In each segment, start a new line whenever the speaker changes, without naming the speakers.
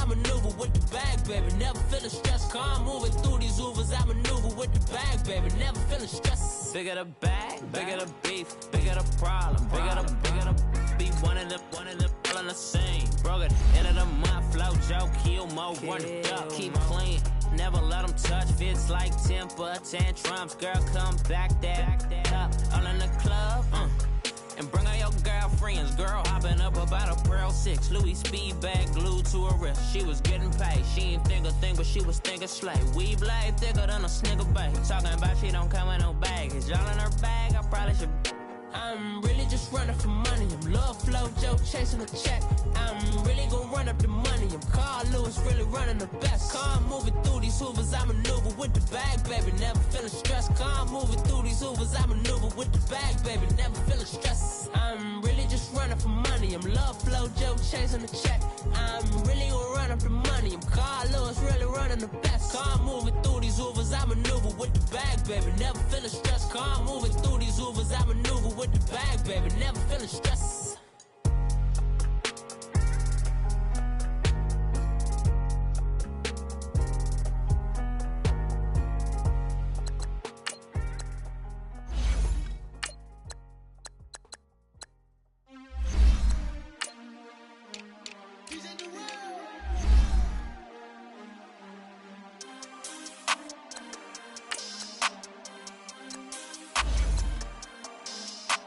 I maneuver with the bag, baby. Never feeling stressed, calm moving through these Ubers. I maneuver with the bag, baby. Never feeling stressed. Bigger the bag, bigger the beef, bigger the problem, bigger the be one of the all in the same. Broke at the end of the month, flow Joe, kill mo, run it up, keep clean. Never let them touch, fits like temper tantrums. Girl, come back that up, all in the club, and bring all your girlfriends. Girl hopping up about a Pearl 6 Louis speed bag glued to her wrist. She was getting paid, she ain't think a thing, but she was thinking slay. We blade thicker than a snicker bag. Talking about she don't come with no baggage. Y'all in her bag, I probably should. I'm really just running for money. I'm love flow Joe chasing a check. I'm really gonna run up the money. I'm Carl Lewis, really running the best. Calm moving through these Hoovers, I maneuver with the bag, baby. Never feeling stressed. Calm moving through these Hoovers, I maneuver with the bag, baby. Never feeling stressed. I'm really just running for money. I'm love flow Joe chasing a check. I'm really gonna run up the money. I'm Carl Lewis, really running the best. Calm moving through these Hoovers, I maneuver with the bag, baby. Never feeling stressed. Calm moving through these Hoovers, I maneuver with the bag, baby. Never feeling stressed.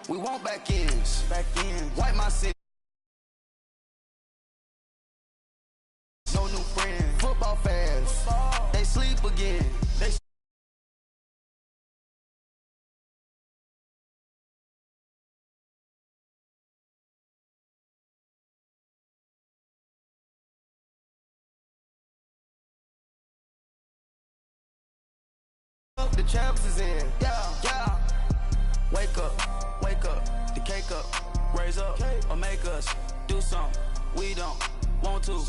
We want back ends, wipe my city. No new friends, football fans, they sleep again. The champs is in, yeah. Wake up, the cake up, raise up, or make us do something we don't want to.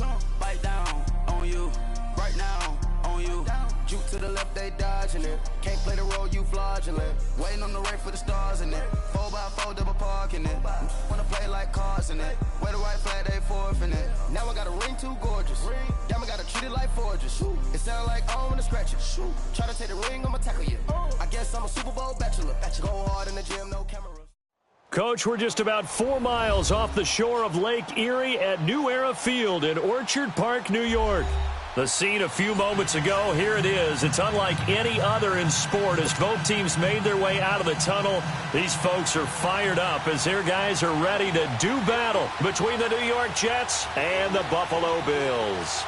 Bite down on you, right now on you. Juke to the left, they dodging it. Can't play the role, you fraudulent. Waiting on the race for the stars in it. 4x4 double parking it. Wanna play like cars in it. Wear the white flag, they forfeiting it. Now I got a ring too gorgeous. Damn, I gotta treat it like forges. It sound like I don't wanna scratch it. Try to take the ring, I'ma tackle you. I guess I'm a Super Bowl bachelor. Go hard in the gym, no cameras.
Coach, we're just about 4 miles off the shore of Lake Erie at New Era Field in Orchard Park, New York. The scene a few moments ago, here it is. It's unlike any other in sport as both teams made their way out of the tunnel. These folks are fired up as their guys are ready to do battle between the New York Jets and the Buffalo Bills.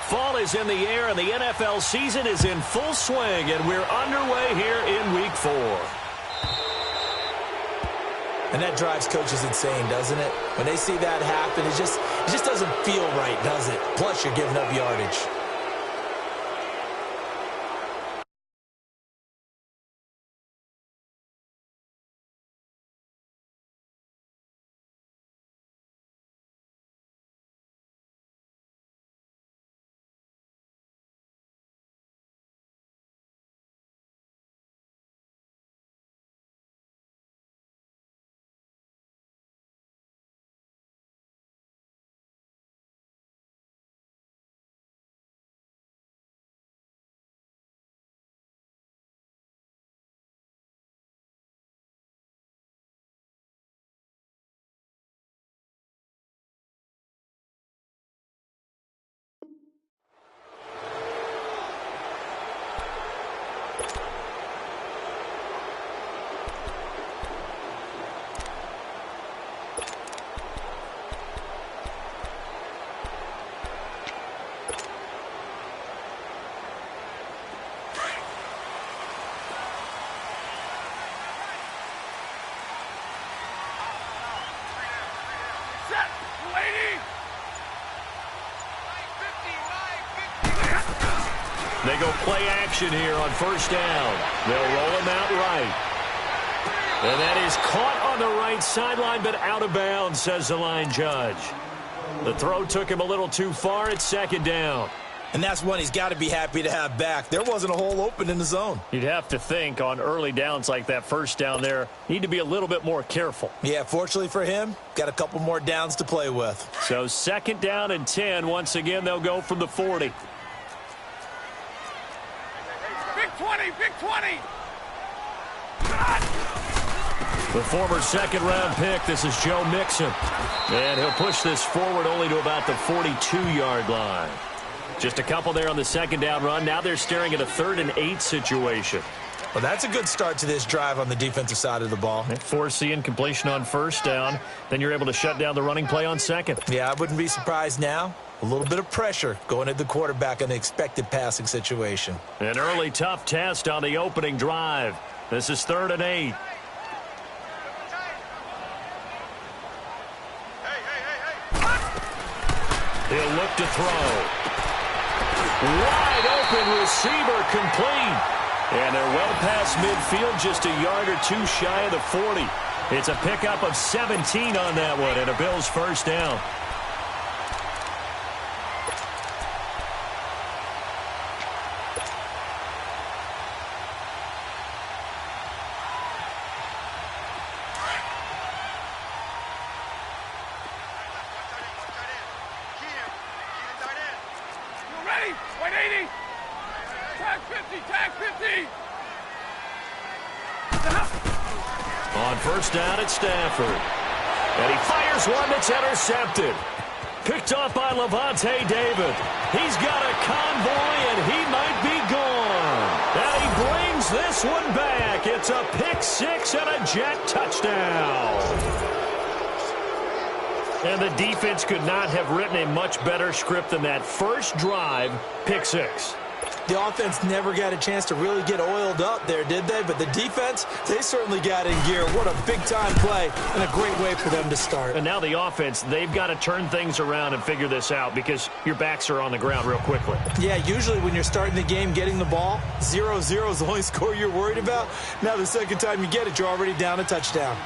Fall is in the air, and the NFL season is in full swing, and we're underway here in Week 4.
And that drives coaches insane, doesn't it? When they see that happen, it just doesn't feel right, does it? Plus, you're giving up yardage.
They go play action here on first down. They'll roll him out right. And that is caught on the right sideline, but out of bounds, says the line judge. The throw took him a little too far at second down.
And that's one he's got to be happy to have back. There wasn't a hole open in the zone.
You'd have to think on early downs like that first down there, need to be a little bit more careful.
Yeah, fortunately for him, got a couple more downs to play with.
So 2nd down and 10. Once again, they'll go from the 40.
Big 20, big 20.
The former 2nd-round pick, this is Joe Mixon. And he'll push this forward only to about the 42-yard line. Just a couple there on the 2nd down run. Now they're staring at a 3rd and 8 situation.
Well, that's a good start to this drive on the defensive side of the ball.
They force the incompletion on 1st down. Then you're able to shut down the running play on 2nd.
Yeah, I wouldn't be surprised now. A little bit of pressure going at the quarterback in the expected passing situation.
An early tough test on the opening drive. This is 3rd and 8. He'll look to throw. Wide open receiver complete. And they're well past midfield, just a yard or two shy of the 40. It's a pickup of 17 on that one, and a Bills 1st down. On 1st down at Stafford. And he fires one that's intercepted. Picked off by Levante David. He's got a convoy, and he might be gone. And he brings this one back. It's a pick 6 and a jet touchdown. And the defense could not have written a much better script than that first drive, pick 6.
The offense never got a chance to really get oiled up there, did they? But the defense, they certainly got in gear. What a big-time play and a great way for them to start.
And now the offense, they've got to turn things around and figure this out because your backs are on the ground real quickly.
Yeah, usually when you're starting the game getting the ball, 0-0 is the only score you're worried about. Now the second time you get it, you're already down a touchdown.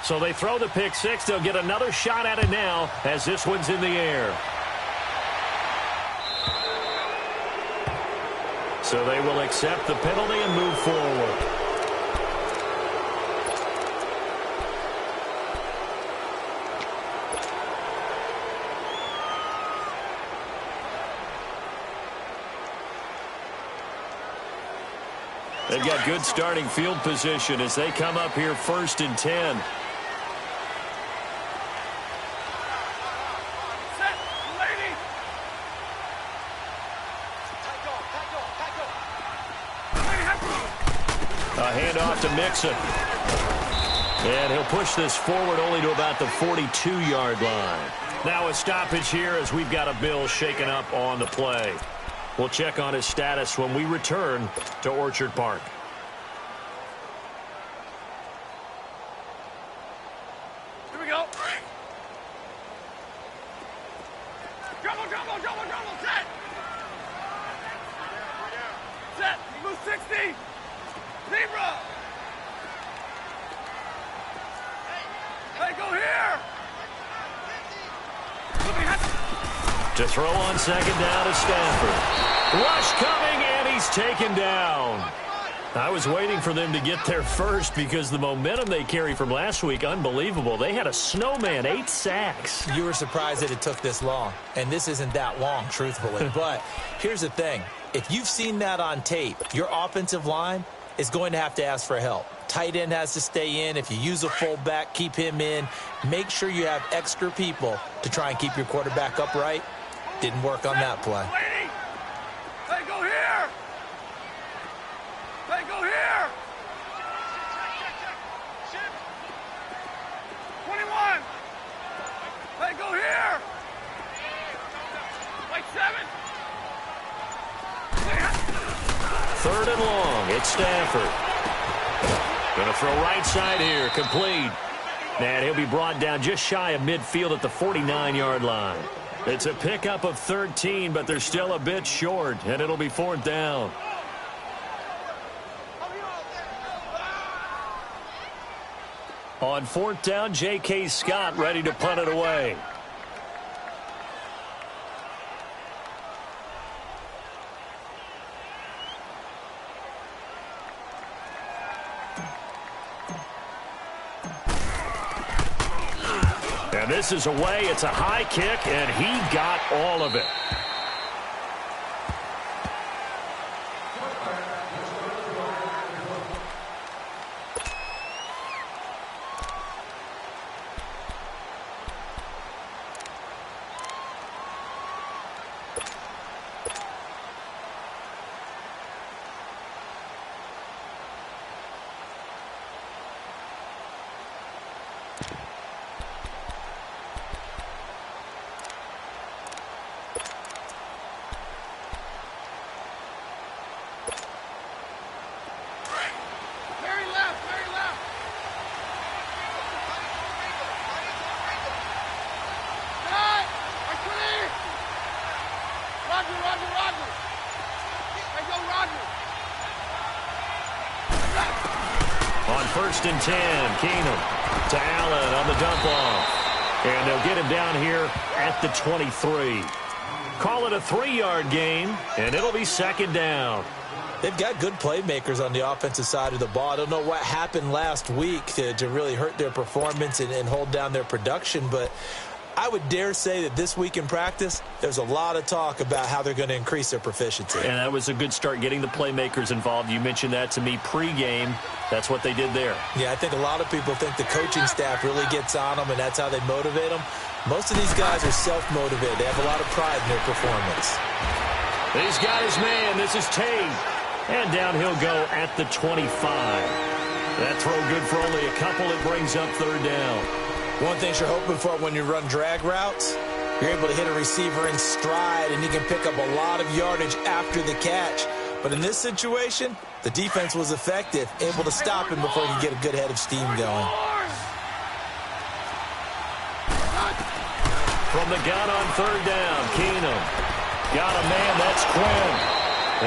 So they throw the pick 6. They'll get another shot at it now as this one's in the air. So they will accept the penalty and move forward. They've got good starting field position as they come up here 1st and 10. A handoff to Mixon. And he'll push this forward only to about the 42-yard line. Now a stoppage here as we've got a Bill shaken up on the play. We'll check on his status when we return to Orchard Park.
Here we go. Drumble, set. Set, move 60. Zebra! Hey, go here!
To throw on 2nd down to Stafford. Rush coming, and he's taken down. I was waiting for them to get there first because the momentum they carry from last week, unbelievable. They had a snowman, 8 sacks.
You were surprised that it took this long, and this isn't that long, truthfully. But here's the thing. If you've seen that on tape, your offensive line is going to have to ask for help. Tight end has to stay in. If you use a fullback, keep him in. Make sure you have extra people to try and keep your quarterback upright. Didn't work on that play.
Hey, go here! Hey, go here! 21! Hey, go here! Like 7!
3rd and long. It's Stafford. Going to throw right side here. Complete. And he'll be brought down just shy of midfield at the 49-yard line. It's a pickup of 13, but they're still a bit short, and it'll be 4th down. On 4th down, J.K. Scott ready to punt it away. And this is away. It's a high kick, and he got all of it. On 1st and 10, Keenum to Allen on the dump off. And they'll get him down here at the 23. Call it a 3-yard gain, and it'll be 2nd down.
They've got good playmakers on the offensive side of the ball. I don't know what happened last week to really hurt their performance and hold down their production, but I would dare say that this week in practice, there's a lot of talk about how they're going to increase their proficiency.
And that was a good start, getting the playmakers involved. You mentioned that to me pregame. That's what they did there.
Yeah, I think a lot of people think the coaching staff really gets on them, and that's how they motivate them. Most of these guys are self-motivated. They have a lot of pride in their performance.
He's got his man. This is Tate. And down he'll go at the 25. That throw good for only a couple. It brings up 3rd down.
One thing you're hoping for when you run drag routes, you're able to hit a receiver in stride, and he can pick up a lot of yardage after the catch. But in this situation, the defense was effective, able to stop him before he could get a good head of steam going.
From the gun on 3rd down, Keenum. Got a man, that's Quinn.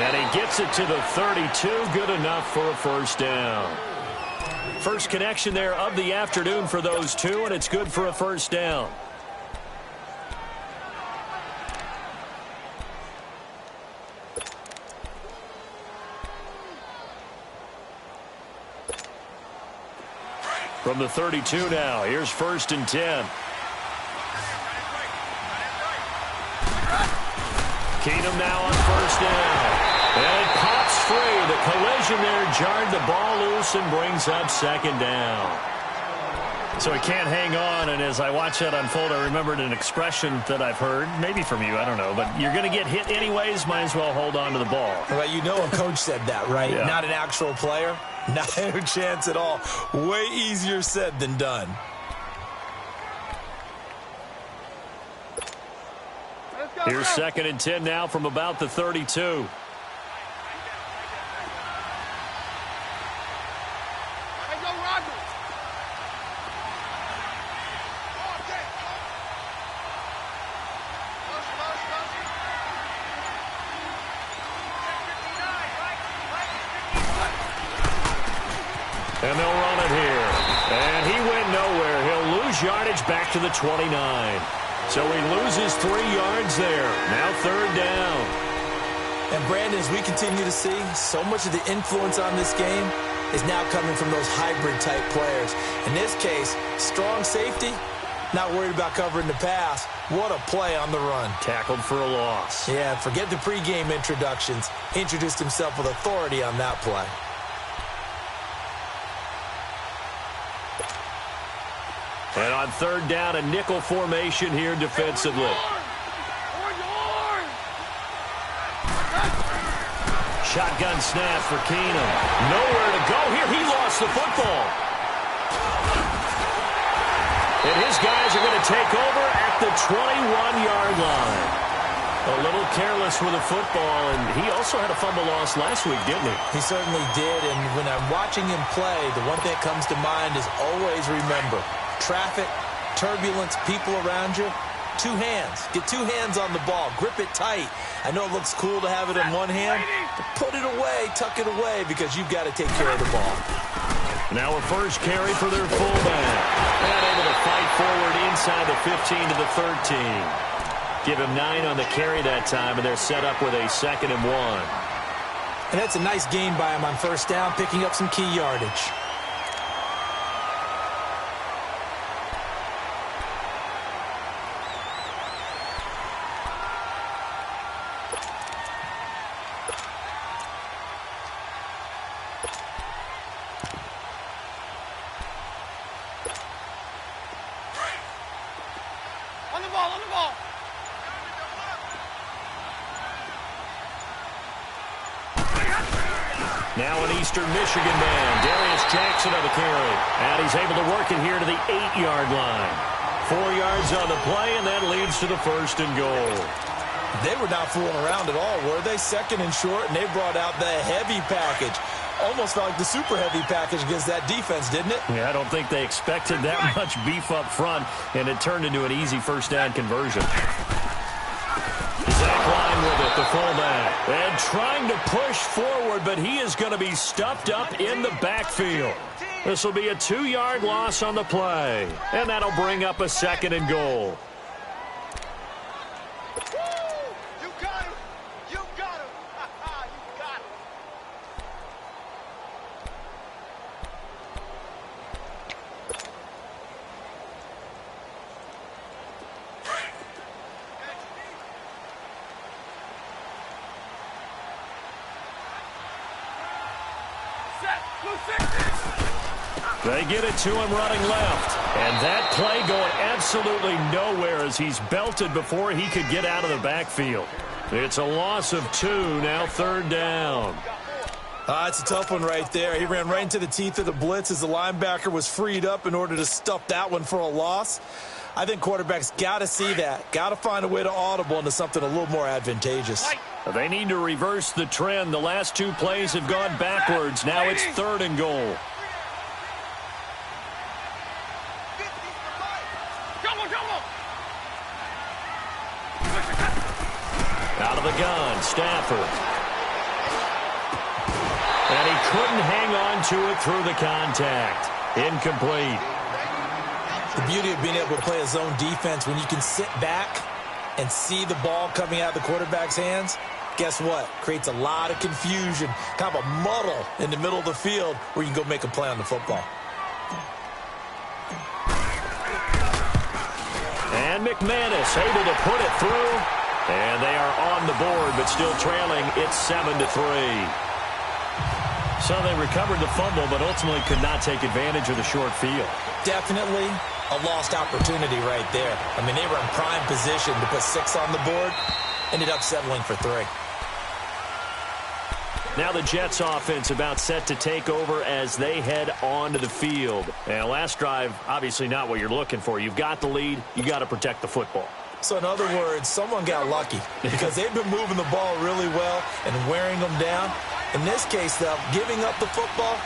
And he gets it to the 32, good enough for a 1st down. First connection there of the afternoon for those two, and it's good for a 1st down. From the 32 now, here's 1st and 10. Keenum now on 1st down. And it pops free. The collision there jarred the ball loose and brings up 2nd down. So he can't hang on, and as I watch that unfold, I remembered an expression that I've heard, maybe from you, I don't know, but you're going to get hit anyways, might as well hold on to the ball.
Well, you know a coach said that, right? Yeah. Not an actual player. Not a chance at all. Way easier said than done.
Here's 2nd and 10 now from about the 32. And they'll run it here. And he went nowhere. He'll lose yardage back to the 29. So he loses 3 yards there. Now 3rd down.
And Brandon, as we continue to see, so much of the influence on this game is now coming from those hybrid-type players. In this case, strong safety, not worried about covering the pass. What a play on the run.
Tackled for a loss.
Yeah, forget the pregame introductions. He introduced himself with authority on that play.
And on 3rd down, a nickel formation here defensively. Shotgun snap for Keenum. Nowhere to go here. He lost the football. And his guys are going to take over at the 21-yard line. A little careless with the football, and he also had a fumble loss last week, didn't he?
He certainly did, and when I'm watching him play, the one thing that comes to mind is always remember, traffic, turbulence, people around you, 2 hands. Get 2 hands on the ball. Grip it tight. I know it looks cool to have it in one hand, but put it away, tuck it away, because you've got to take care of the ball.
Now a first carry for their fullback. And able to fight forward inside the 15 to the 13. Give him 9 on the carry that time, and they're set up with a 2nd and 1.
And that's a nice gain by him on 1st down, picking up some key yardage.
Now an Eastern Michigan man, Darius Jackson on the carry. And he's able to work it here to the 8-yard line. 4 yards on the play, and that leads to the 1st and goal.
They were not fooling around at all, were they? 2nd and short, and they brought out the heavy package. Almost felt like the super heavy package against that defense, didn't it?
Yeah, I don't think they expected that much beef up front, and it turned into an easy 1st down conversion. Zach Line with it, the fullback. And trying to push forward, but he is going to be stuffed up in the backfield. This will be a 2-yard loss on the play, and that'll bring up a 2nd and goal.
You got him! You got him! You got him! Set! 260!
They get it to him running left. And that play going absolutely nowhere as he's belted before he could get out of the backfield. It's a loss of 2, now 3rd down.
It's a tough one right there. He ran right into the teeth of the blitz as the linebacker was freed up in order to stuff that one for a loss. I think quarterbacks got to see that. Got to find a way to audible into something a little more advantageous.
They need to reverse the trend. The last 2 plays have gone backwards. Now it's 3rd and goal. Out of the gun, Stafford. And he couldn't hang on to it through the contact. Incomplete.
The beauty of being able to play a zone defense when you can sit back and see the ball coming out of the quarterback's hands, guess what? Creates a lot of confusion, kind of a muddle in the middle of the field where you can go make a play on the football.
And McManus able to put it through. And they are on the board, but still trailing. It's 7-3. So they recovered the fumble, but ultimately could not take advantage of the short field.
Definitely a lost opportunity right there. I mean, they were in prime position to put 6 on the board. Ended up settling for 3.
Now the Jets offense about set to take over as they head onto the field. And last drive, obviously not what you're looking for. You've got the lead. You got to protect the football.
So in other words, someone got lucky because they've been moving the ball really well and wearing them down. In this case, though, giving up the football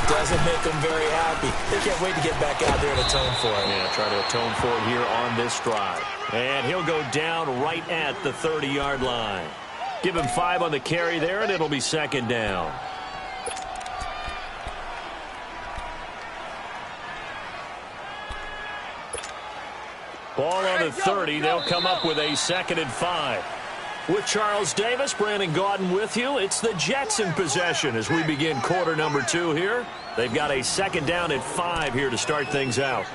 doesn't make them very happy. They can't wait to get back out there and atone for it.
Yeah, try to atone for it here on this drive. And he'll go down right at the 30-yard line. Give him 5 on the carry there, and it'll be 2nd down. Ball on the 30. They'll come up with a 2nd and 5. With Charles Davis, Brandon Gaudin with you. It's the Jets in possession as we begin quarter number 2 here. They've got a 2nd down and 5 here to start things out.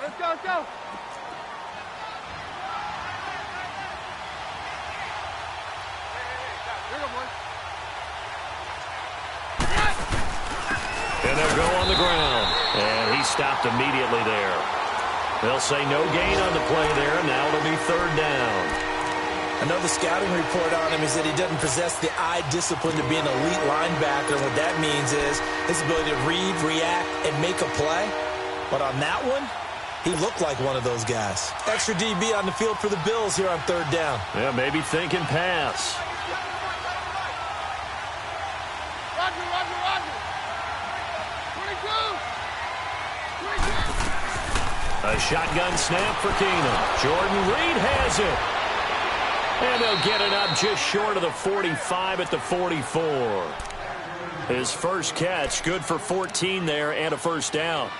Let's go.
And they'll go on the ground. And he stopped immediately there. They'll say no gain on the play there. Now it'll be 3rd down.
Another scouting report on him is that he doesn't possess the eye discipline to be an elite linebacker. And what that means is his ability to read, react, and make a play. But on that one, he looked like one of those guys. Extra DB on the field for the Bills here on 3rd down.
Yeah, maybe thinking pass.
Roger. 22.
A shotgun snap for Keenum. Jordan Reed has it. And they'll get it up just short of the 45 at the 44. His first catch, good for 14 there and a 1st down.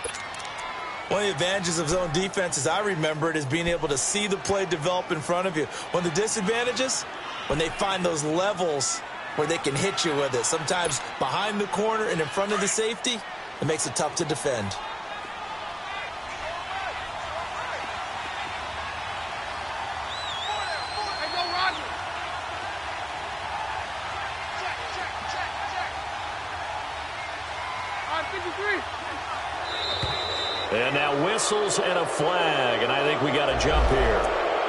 One of the advantages of zone defense, as I remember it, is being able to see the play develop in front of you. One of the disadvantages, when they find those levels where they can hit you with it, sometimes behind the corner and in front of the safety, it makes it tough to defend.
And now whistles and a flag, and I think we got a jump here.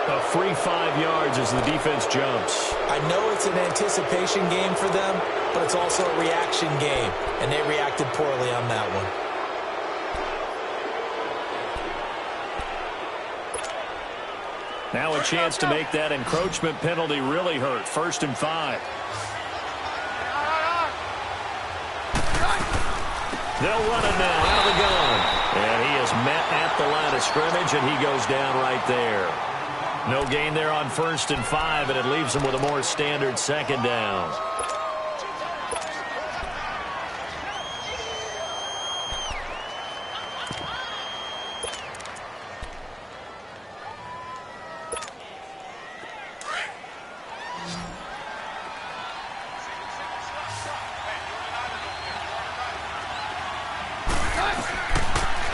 A free 5 yards as the defense jumps.
I know it's an anticipation game for them, but it's also a reaction game, and they reacted poorly on that one.
Now a chance to make that encroachment penalty really hurt. 1st and 5. They'll run it now out of the gun. And he is met at the line of scrimmage, and he goes down right there. No gain there on 1st and 5, and it leaves him with a more standard 2nd down.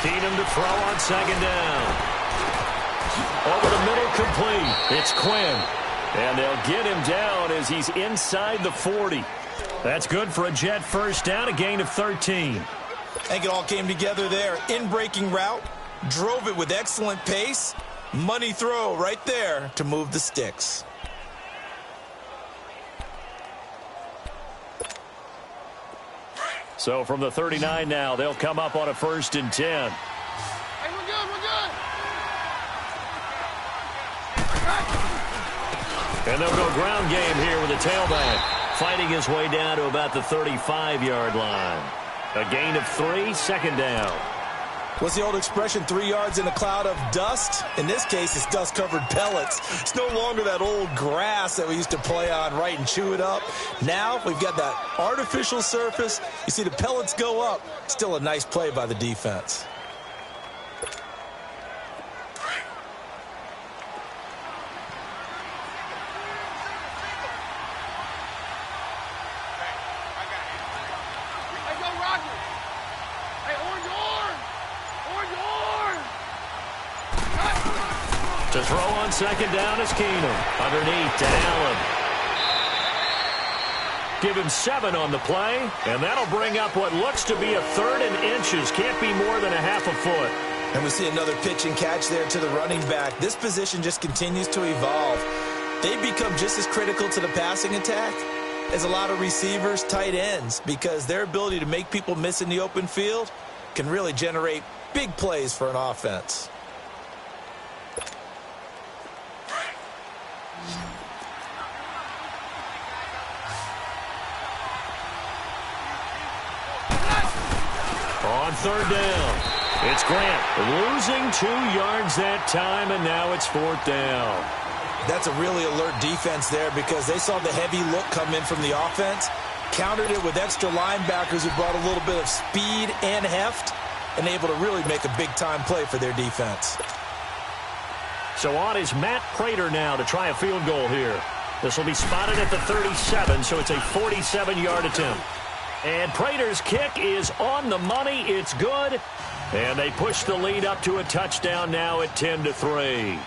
Keenum to throw on 2nd down. Over the middle, complete. It's Quinn. And they'll get him down as he's inside the 40. That's good for a Jet 1st down, a gain of 13.
I think it all came together there. In-breaking route, drove it with excellent pace. Money throw right there to move the sticks.
So from the 39 now, they'll come up on a 1st and 10.
Hey, we're good, we're good.
And they'll go ground game here with a tailback, fighting his way down to about the 35-yard line. A gain of 3, 2nd down.
What's the old expression, 3 yards in a cloud of dust? In this case, it's dust-covered pellets. It's no longer that old grass that we used to play on, right, and chew it up. Now we've got that artificial surface. You see the pellets go up. Still a nice play by the defense.
Hey, go Rockets. Hey, orange.
To throw on 2nd down is Keenum. Underneath to Allen. Give him 7 on the play, and that'll bring up what looks to be a 3rd and inches. Can't be more than a half a foot.
And we see another pitch and catch there to the running back. This position just continues to evolve. They become just as critical to the passing attack as a lot of receivers, tight ends, because their ability to make people miss in the open field can really generate big plays for an offense.
On 3rd down, it's Grant losing 2 yards that time, and now it's 4th down.
That's a really alert defense there because they saw the heavy look come in from the offense, countered it with extra linebackers who brought a little bit of speed and heft, and able to really make a big-time play for their defense.
So on is Matt Prater now to try a field goal here. This will be spotted at the 37, so it's a 47-yard attempt. And Prater's kick is on the money. It's good. And they push the lead up to a touchdown now at 10-3.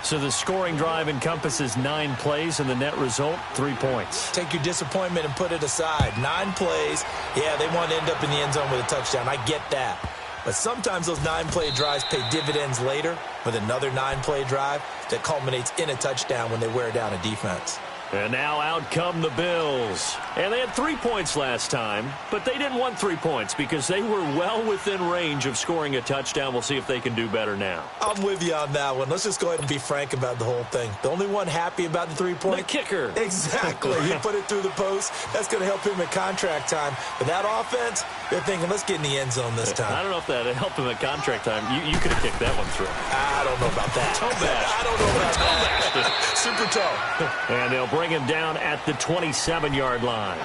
So the scoring drive encompasses 9 plays, and the net result, 3 points.
Take your disappointment and put it aside. 9 plays. Yeah, they want to end up in the end zone with a touchdown. I get that. But sometimes those 9-play drives pay dividends later with another 9-play drive that culminates in a touchdown when they wear down a defense.
And now out come the Bills. And they had 3 points last time, but they didn't want 3 points because they were well within range of scoring a touchdown. We'll see if they can do better now.
I'm with you on that one. Let's just go ahead and be frank about the whole thing. The only one happy about the 3-point?
The kicker.
Exactly. You put it through the post. That's going to help him at contract time. But that offense, they're thinking, let's get in the end zone this time.
I don't know if that helped him at contract time. You could have kicked that one through.
I don't know about that.
Toe bash.
I don't know about that. Super toe.
And they'll bring him down at the 27-yard line.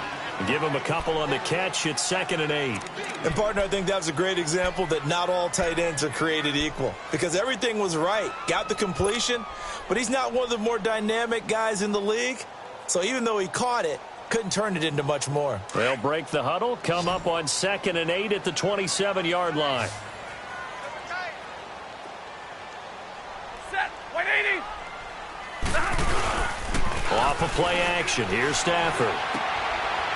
Give him a couple on the catch. It's 2nd and 8.
And, partner, I think that was a great example that not all tight ends are created equal because everything was right. Got the completion, but he's not one of the more dynamic guys in the league. So even though he caught it, couldn't turn it into much more.
They'll break the huddle, come up on 2nd and 8 at the 27-yard line.
Set. 180.
Off of play action. Here's Stafford.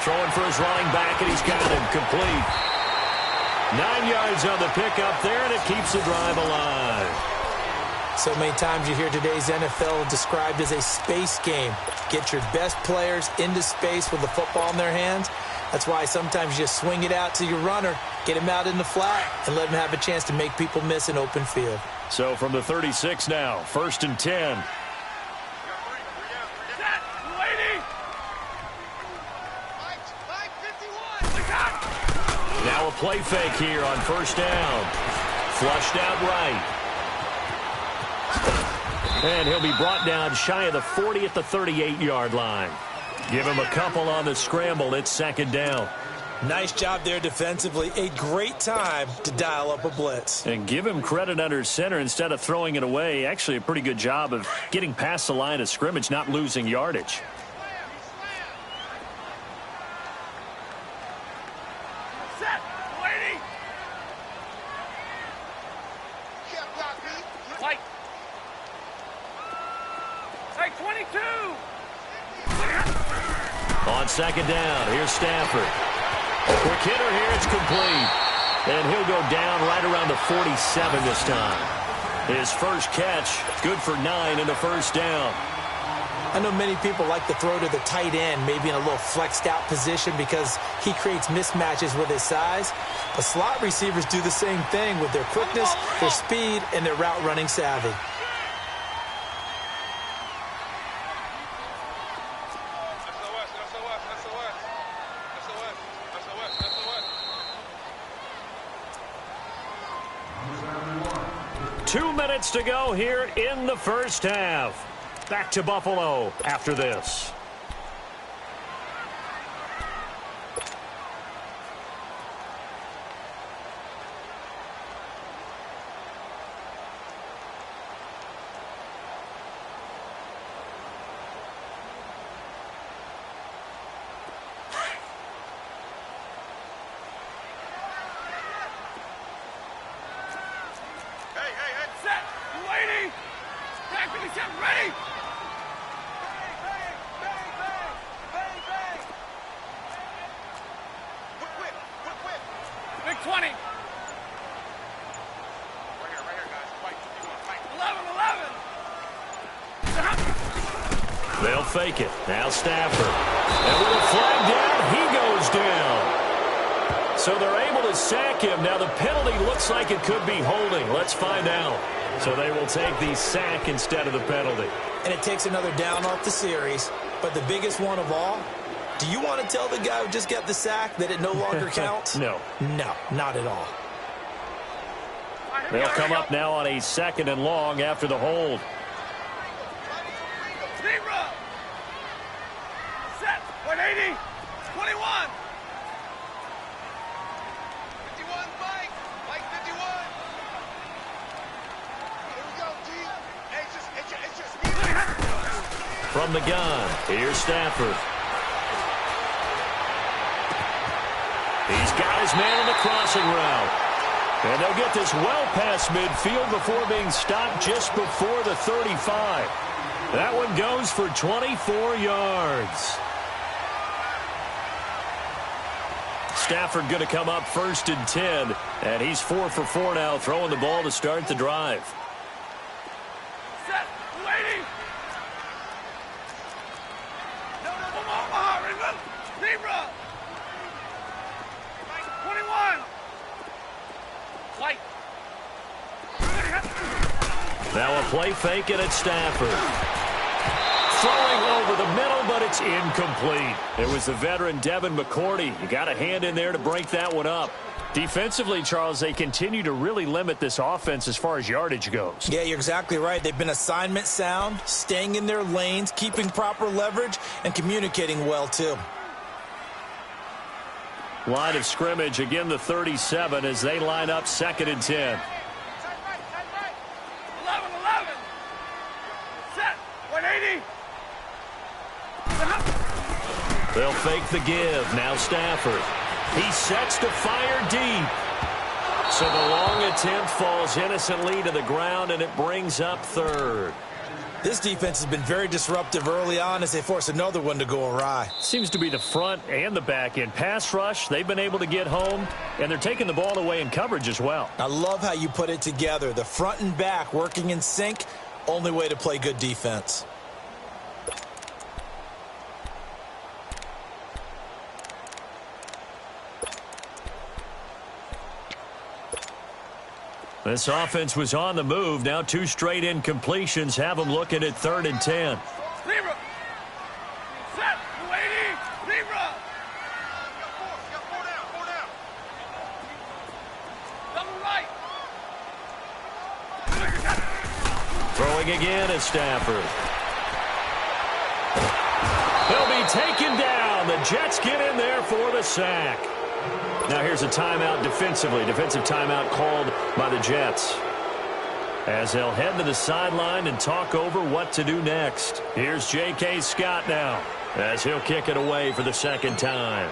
Throwing for his running back, and he's got him complete. 9 yards on the pickup there, and it keeps the drive alive.
So many times you hear today's NFL described as a space game. Get your best players into space with the football in their hands. That's why sometimes you just swing it out to your runner, get him out in the flat, and let him have a chance to make people miss an open field.
So from the 36 now, 1st and 10. Now a play fake here on 1st down. Flushed out right. And he'll be brought down shy of the 40 at the 38-yard line. Give him a couple on the scramble. It's 2nd down.
Nice job there defensively. A great time to dial up a blitz.
And give him credit under center instead of throwing it away. Actually a pretty good job of getting past the line of scrimmage, not losing yardage. On 2nd down, here's Stafford. Quick hitter here, it's complete. And he'll go down right around the 47 this time. His first catch, good for 9 and a 1st down.
I know many people like to throw to the tight end, maybe in a little flexed out position because he creates mismatches with his size. But slot receivers do the same thing with their quickness, their speed, and their route running savvy.
To go here in the 1st half. Back to Buffalo after this. They'll fake it. Now Stafford. And with a flag down, he goes down. So they're able to sack him. Now the penalty looks like it could be holding. Let's find out. So they will take the sack instead of the penalty.
And it takes another down off the series. But the biggest one of all, do you want to tell the guy who just got the sack that it no longer counts?
No.
No, not at all.
They'll come up now on a 2nd and long after the hold.
Set. 180. 21. 51, Mike. Mike 51. Here we go, G. Hey, it's just me.
From the gun, here's Stafford. He's got his man on the crossing route. And they'll get this well past midfield before being stopped just before the 35. That one goes for 24 yards. Stafford going to come up 1st and 10. And he's 4 for 4 now, throwing the ball to start the drive.
Set. 280. No. Zebra. 21. White.
Now a play fake, and it's Stafford. Throwing over the middle, but it's incomplete. It was the veteran Devin McCourty. You got a hand in there to break that one up. Defensively, Charles, they continue to really limit this offense as far as yardage goes.
Yeah, you're exactly right. They've been assignment sound, staying in their lanes, keeping proper leverage, and communicating well, too.
Line of scrimmage, again the 37 as they line up 2nd and 10.
11. Set. 180.
They'll fake the give. Now Stafford. He sets to fire deep. So the long attempt falls innocently to the ground, and it brings up 3rd.
This defense has been very disruptive early on as they force another one to go awry.
Seems to be the front and the back end. Pass rush, they've been able to get home, and they're taking the ball away in coverage as well.
I love how you put it together. The front and back working in sync, only way to play good defense.
This offense was on the move. Now 2 straight incompletions have them looking at 3rd and 10.
Libra. Set. 280. Libra. Got four down. Double right.
Throwing again is Stafford. He'll be taken down. The Jets get in there for the sack. Now here's a timeout defensively. Defensive timeout called by the Jets, as they'll head to the sideline and talk over what to do next. Here's J.K. Scott now, as he'll kick it away for the 2nd time.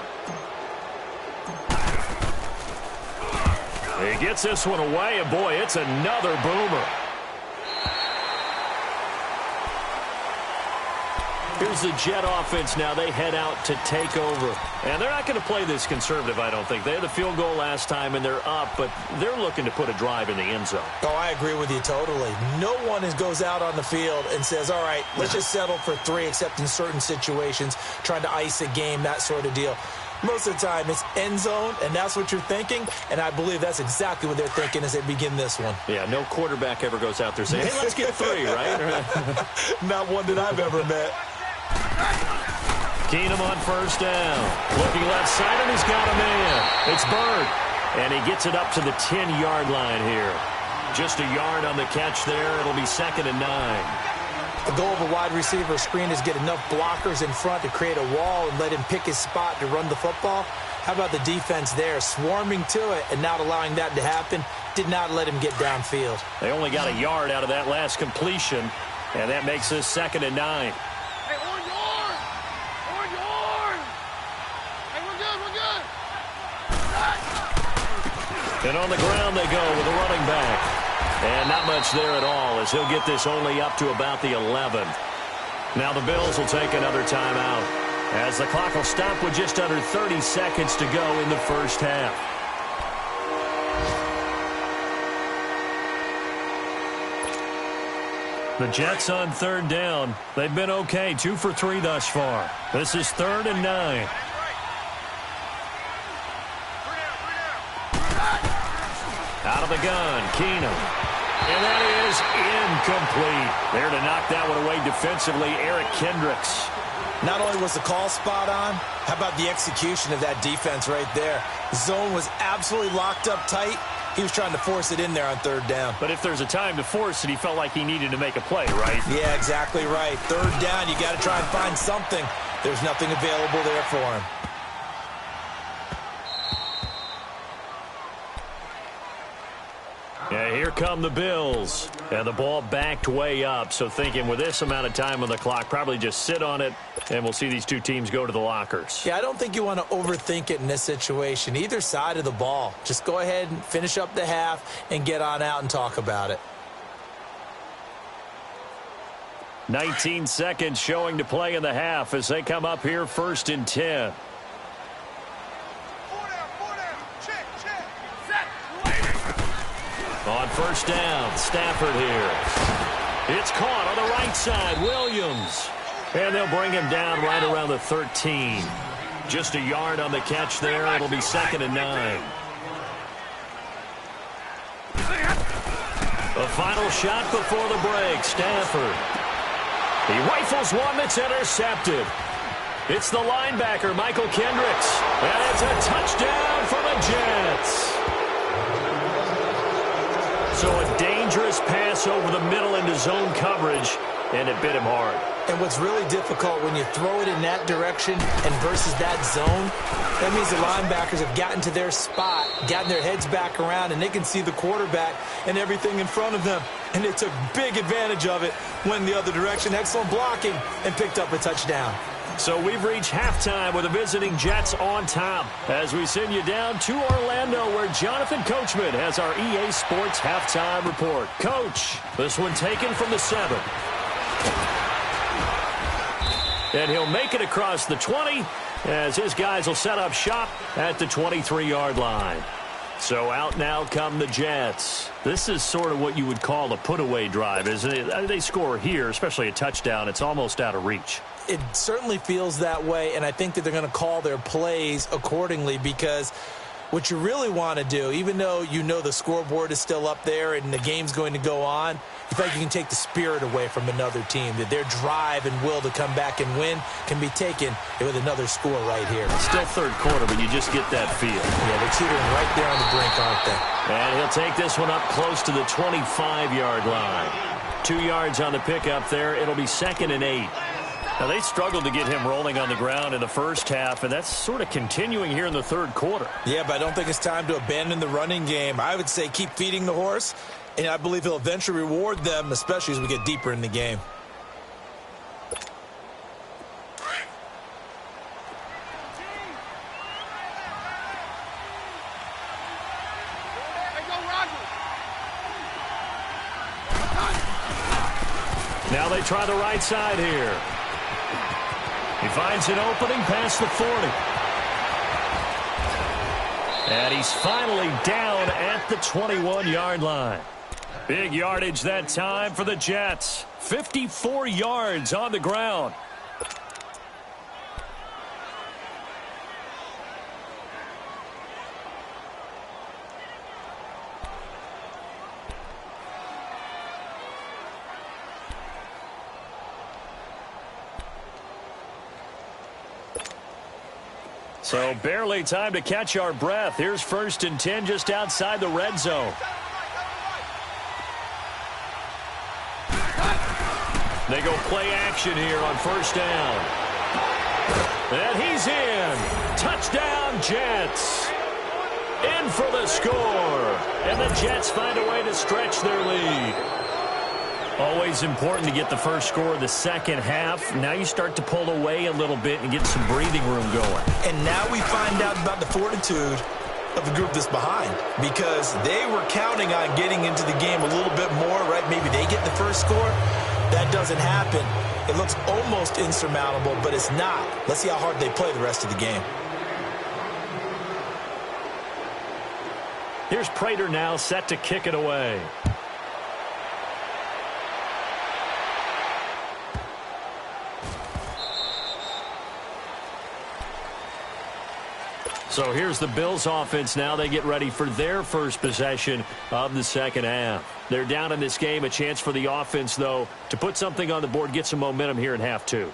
He gets this one away, and boy, it's another boomer. Here's the Jet offense now. They head out to take over. And they're not going to play this conservative, I don't think. They had the field goal last time, and they're up, but they're looking to put a drive in the end zone.
Oh, I agree with you totally. No one goes out on the field and says, all right, let's just settle for 3, except in certain situations, trying to ice a game, that sort of deal. Most of the time, it's end zone, and that's what you're thinking, and I believe that's exactly what they're thinking as they begin this one.
Yeah, no quarterback ever goes out there saying, hey, let's get 3, right?
Not one that I've ever met.
Keenum on 1st down. Looking left side, and he's got a man. It's Bird. And he gets it up to the 10-yard line here. Just a yard on the catch there. It'll be 2nd and 9.
The goal of a wide receiver screen is get enough blockers in front to create a wall and let him pick his spot to run the football. How about the defense there, swarming to it and not allowing that to happen? Did not let him get downfield.
They only got a yard out of that last completion, and that makes this 2nd and 9. And on the ground they go with a running back. And not much there at all, as he'll get this only up to about the 11. Now the Bills will take another timeout, as the clock will stop with just under 30 seconds to go in the 1st half. The Jets on 3rd down. They've been okay, 2 for 3 thus far. This is 3rd and 9. Out of the gun, Keenum. And that is incomplete. There to knock that one away defensively, Eric Kendricks.
Not only was the call spot on, how about the execution of that defense right there? The zone was absolutely locked up tight. He was trying to force it in there on 3rd down.
But if there's a time to force it, he felt like he needed to make a play, right?
Yeah, exactly right. 3rd down, you got to try and find something. There's nothing available there for him.
Yeah, here come the Bills. And the ball backed way up. So thinking with this amount of time on the clock, probably just sit on it, and we'll see these two teams go to the lockers.
Yeah, I don't think you want to overthink it in this situation. Either side of the ball. Just go ahead and finish up the half and get on out and talk about it.
19 seconds showing to play in the half as they come up here 1st and 10. On 1st down, Stafford here. It's caught on the right side, Williams. And they'll bring him down right around the 13. Just a yard on the catch there. It'll be 2nd and 9. The final shot before the break, Stafford. He rifles one that's intercepted. It's the linebacker, Michael Kendricks. And it's a touchdown for the Jets. So a dangerous pass over the middle into zone coverage, and it bit him hard.
And what's really difficult when you throw it in that direction and versus that zone, that means the linebackers have gotten to their spot, gotten their heads back around, and they can see the quarterback and everything in front of them. And they took big advantage of it, went the other direction, excellent blocking, and picked up a touchdown.
So we've reached halftime with the visiting Jets on top as we send you down to Orlando, where Jonathan Coachman has our EA Sports halftime report. Coach, this one taken from the 7. And he'll make it across the 20 as his guys will set up shop at the 23-yard line. So out now come the Jets. This is sort of what you would call a put-away drive, isn't it? They score here, especially a touchdown. It's almost out of reach.
It certainly feels that way, and I think that they're going to call their plays accordingly, because what you really want to do, even though you know the scoreboard is still up there and the game's going to go on, you feel like you can take the spirit away from another team, that their drive and will to come back and win can be taken with another score right here.
Still third quarter, but you just get that feel.
Yeah, they're teetering right there on the brink, aren't they?
And he'll take this one up close to the 25-yard line. 2 yards on the pickup there. It'll be 2nd and 8. Now, they struggled to get him rolling on the ground in the first half, and that's sort of continuing here in the third quarter.
Yeah, but I don't think it's time to abandon the running game. I would say keep feeding the horse, and I believe he'll eventually reward them, especially as we get deeper in the game.
Now they try the right side here. He finds an opening past the 40. And he's finally down at the 21-yard line. Big yardage that time for the Jets. 54 yards on the ground. So barely time to catch our breath. Here's 1st and 10 just outside the red zone. They go play action here on 1st down. And he's in. Touchdown, Jets. In for the score. And the Jets find a way to stretch their lead. Always important to get the first score of the second half. Now you start to pull away a little bit and get some breathing room going.
And now we find out about the fortitude of the group that's behind, because they were counting on getting into the game a little bit more, right? Maybe they get the first score. That doesn't happen. It looks almost insurmountable, but it's not. Let's see how hard they play the rest of the game.
Here's Prater now set to kick it away. So here's the Bills offense now. They get ready for their first possession of the second half. They're down in this game. A chance for the offense, though, to put something on the board, get some momentum here in half 2.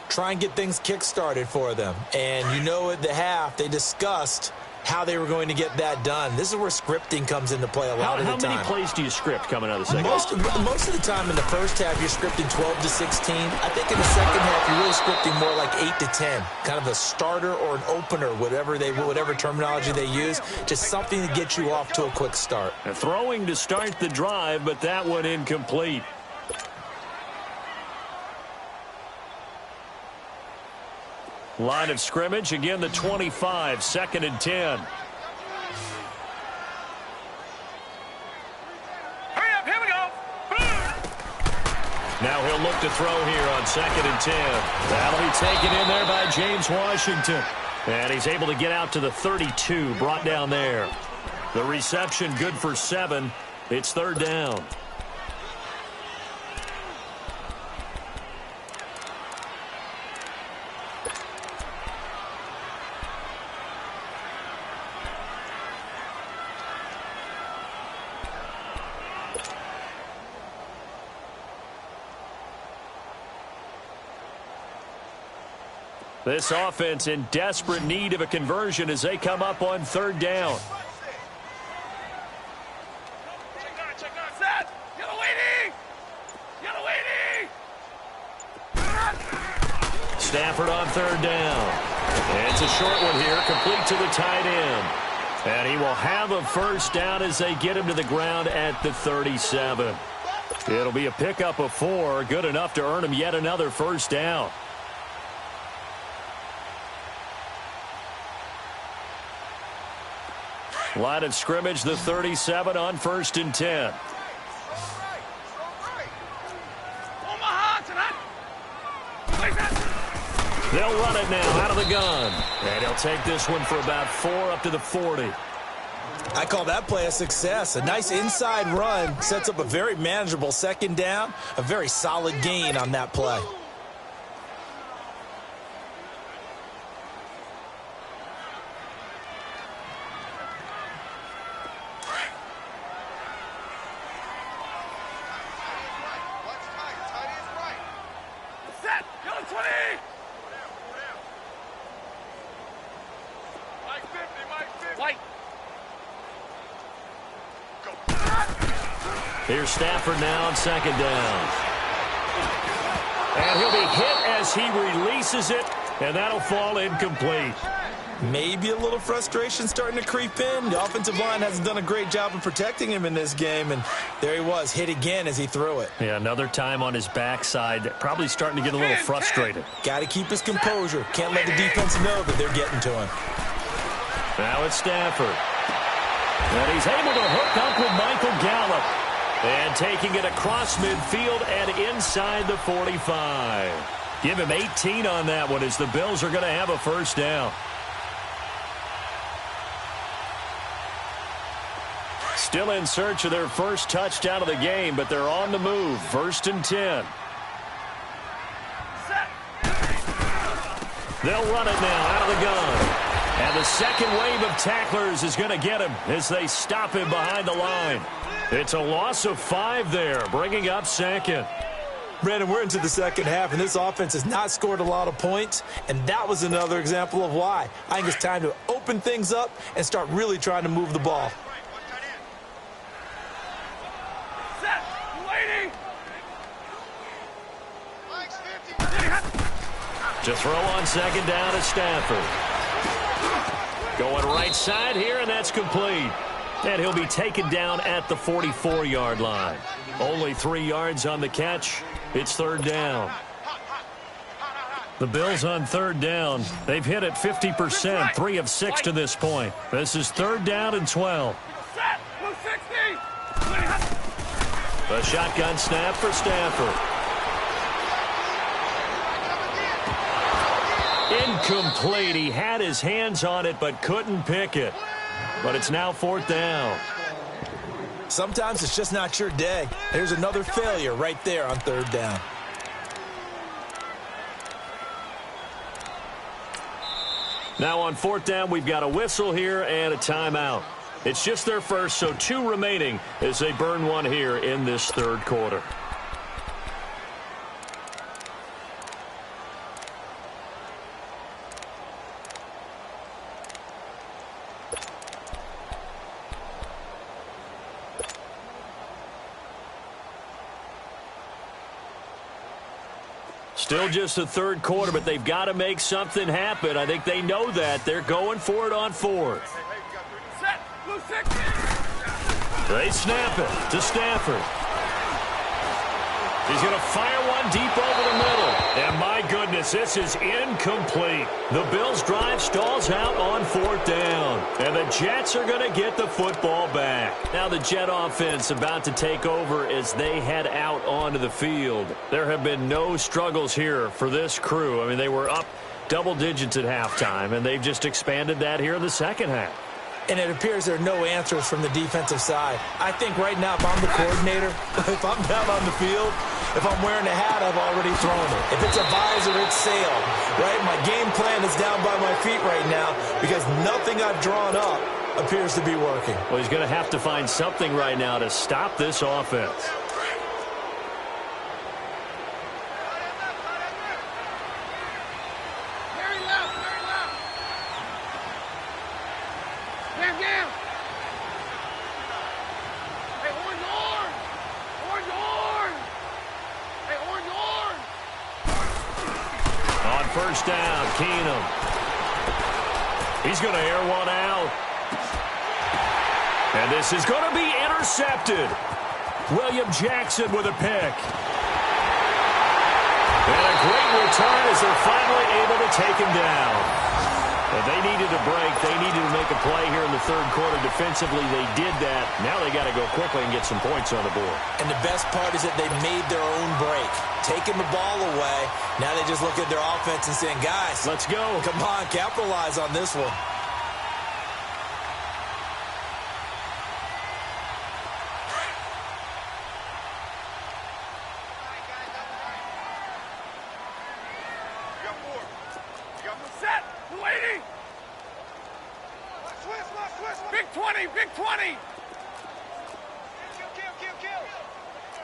Try and get things kick-started for them. And you know at the half, they discussed how they were going to get that done. This is where scripting comes into play a lot of the time.
How many plays do you script coming out of the second half?
Most of the time in the first half, you're scripting 12 to 16. I think in the second half, you're really scripting more like 8 to 10. Kind of a starter or an opener, whatever terminology they use. Just something to get you off to a quick start.
And throwing to start the drive, but that one incomplete. Line of scrimmage, again the 25, 2nd and 10.
Hurry up, here we go.
Now he'll look to throw here on 2nd and 10. That'll be taken in there by James Washington. And he's able to get out to the 32, brought down there. The reception good for 7. It's 3rd down. This offense in desperate need of a conversion as they come up on 3rd down.
Check on set. Yellow waiting. Yellow waiting.
Stafford on 3rd down. It's a short one here, complete to the tight end. And he will have a first down as they get him to the ground at the 37. It'll be a pickup of 4, good enough to earn him yet another first down. Line of scrimmage, the 37 on 1st and 10.
Omaha tonight.
They'll run it now out of the gun. And he'll take this one for about 4 up to the 40.
I call that play a success. A nice inside run sets up a very manageable second down, a very solid gain on that play.
Here's Stafford now on second down. And he'll be hit as he releases it, and that'll fall incomplete.
Maybe a little frustration starting to creep in. The offensive line hasn't done a great job of protecting him in this game, and there he was, hit again as he threw it.
Yeah, another time on his backside, probably starting to get a little frustrated.
Got to keep his composure. Can't let the defense know that they're getting to him.
Now it's Stafford. And he's able to hook up with Michael Gallup. And taking it across midfield and inside the 45. Give him 18 on that one as the Bills are going to have a first down. Still in search of their first touchdown of the game, but they're on the move. 1st and 10. They'll run it now out of the gun. And the second wave of tacklers is going to get him as they stop him behind the line. It's a loss of 5 there, bringing up second.
Brandon, we're into the second half, and this offense has not scored a lot of points, and that was another example of why. I think it's time to open things up and start really trying to move the ball.
To throw on second down is Stafford. Going right side here, and that's complete. And he'll be taken down at the 44-yard line. Only 3 yards on the catch. It's 3rd down. The Bills on 3rd down. They've hit it 50%, 3 of 6 to this point. This is 3rd down and 12. The shotgun snap for Stafford. Incomplete. He had his hands on it but couldn't pick it. But it's now 4th down.
Sometimes it's just not your day. There's another failure right there on 3rd down.
Now on 4th down, we've got a whistle here and a timeout. It's just their first, so 2 remaining as they burn one here in this 3rd quarter. Still just the 3rd quarter, but they've got to make something happen. I think they know that. They're going for it on 4th. They snap it to Stafford. He's going to fire one deep over the middle. And my goodness, this is incomplete. The Bills' drive stalls out on 4th down. And the Jets are going to get the football back. Now the Jet offense about to take over as they head out onto the field. There have been no struggles here for this crew. I mean, they were up double digits at halftime, and they've just expanded that here in the second half.
And it appears there are no answers from the defensive side. I think right now, if I'm the coordinator, if I'm down on the field, if I'm wearing a hat, I've already thrown it. If it's a visor, it's sailed, right? My game plan is down by my feet right now because nothing I've drawn up appears to be working.
Well, he's going to have to find something right now to stop this offense. First down, Keenum. He's going to air one out. And this is going to be intercepted. William Jackson with a pick. And a great return as they're finally able to take him down. They needed a break. They needed to make a play here in the third quarter. Defensively, they did that. Now they got to go quickly and get some points on the board.
And the best part is that they made their own break. Taking the ball away. Now they just look at their offense and saying, guys,
let's go.
Come on, capitalize on this one.
Big 20, big 20. Kill.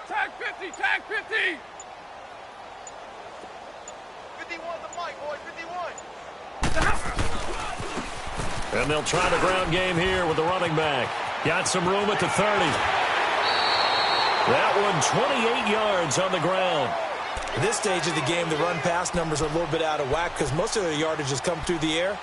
Tag 50, tag 50. 51's the mic, boys, 51.
And they'll try the ground game here with the running back. Got some room at the 30. That one 28 yards on the ground.
At this stage of the game, the run-pass numbers are a little bit out of whack because most of their yardage has come through the air.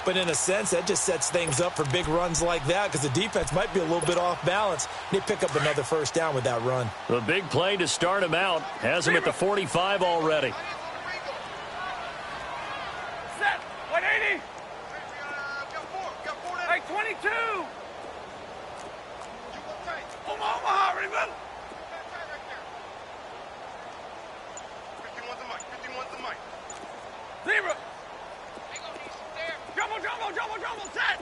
But in a sense, that just sets things up for big runs like that because the defense might be a little bit off balance. They pick up another first down with that run.
The big play to start him out has him at the 45 already.
Set, 180. Hey, 22. Omaha, Raven. 51's the mic. Zebra. Jumbo, set!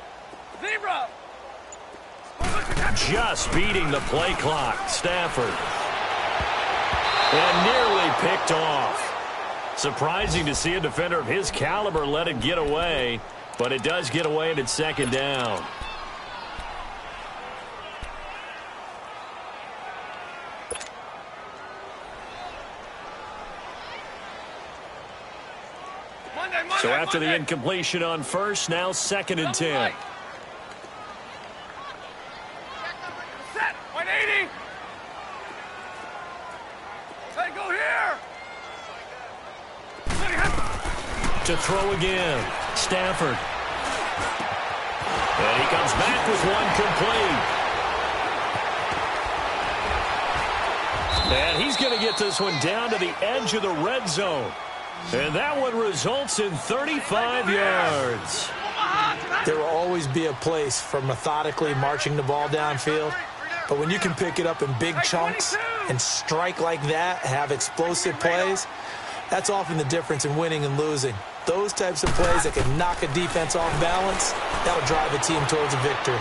Zebra!
Just beating the play clock, Stafford. And nearly picked off. Surprising to see a defender of his caliber let it get away, but it does get away and it's second down. So after the incompletion on first, now second and 10.
Set, 180. Hey, go here.
To throw again, Stafford. And he comes back with one complete. And he's going to get this one down to the edge of the red zone. And that one results in 35 yards.
There will always be a place for methodically marching the ball downfield. But when you can pick it up in big chunks and strike like that, have explosive plays, that's often the difference in winning and losing. Those types of plays that can knock a defense off balance, that'll drive a team towards a victory.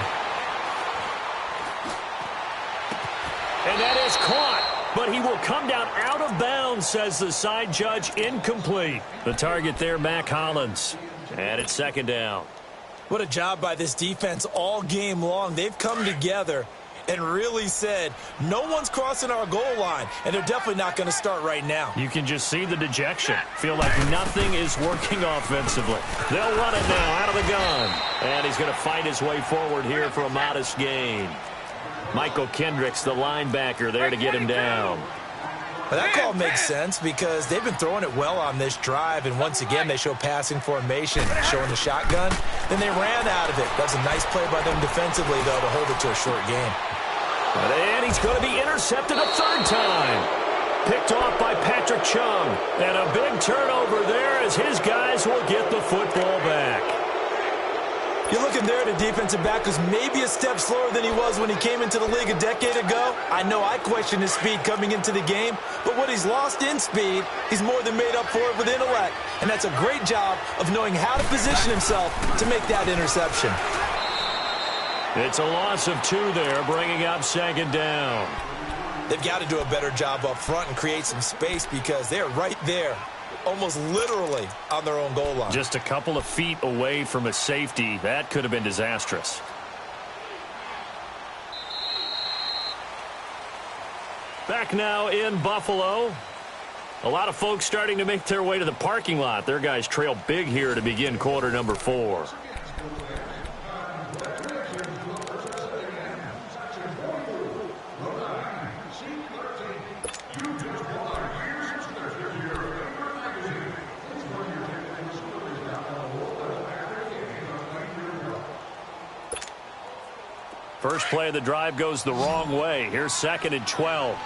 And that is caught. But he will come down out of bounds, says the side judge. Incomplete. The target there, Mac Hollins. And it's second down.
What a job by this defense all game long. They've come together and really said, no one's crossing our goal line, and they're definitely not going to start right now.
You can just see the dejection. Feel like nothing is working offensively. They'll run it now out of the gun. And he's going to fight his way forward here for a modest gain. Michael Kendricks, the linebacker, there to get him down.
Well, that call makes sense because they've been throwing it well on this drive, and once again they show passing formation, showing the shotgun. Then they ran out of it. That's a nice play by them defensively, though, to hold it to a short game.
And he's going to be intercepted a third time. Picked off by Patrick Chung. And a big turnover there as his guys will get the football back.
You're looking there at a defensive back who's maybe a step slower than he was when he came into the league a decade ago. I know I questioned his speed coming into the game, but what he's lost in speed, he's more than made up for it with intellect. And that's a great job of knowing how to position himself to make that interception.
It's a loss of 2 there, bringing up second down.
They've got to do a better job up front and create some space because they're right there, almost literally on their own goal line.
Just a couple of feet away from a safety. That could have been disastrous. Back now in Buffalo. A lot of folks starting to make their way to the parking lot. Their guys trail big here to begin quarter number 4. First play of the drive goes the wrong way. Here's second and 12.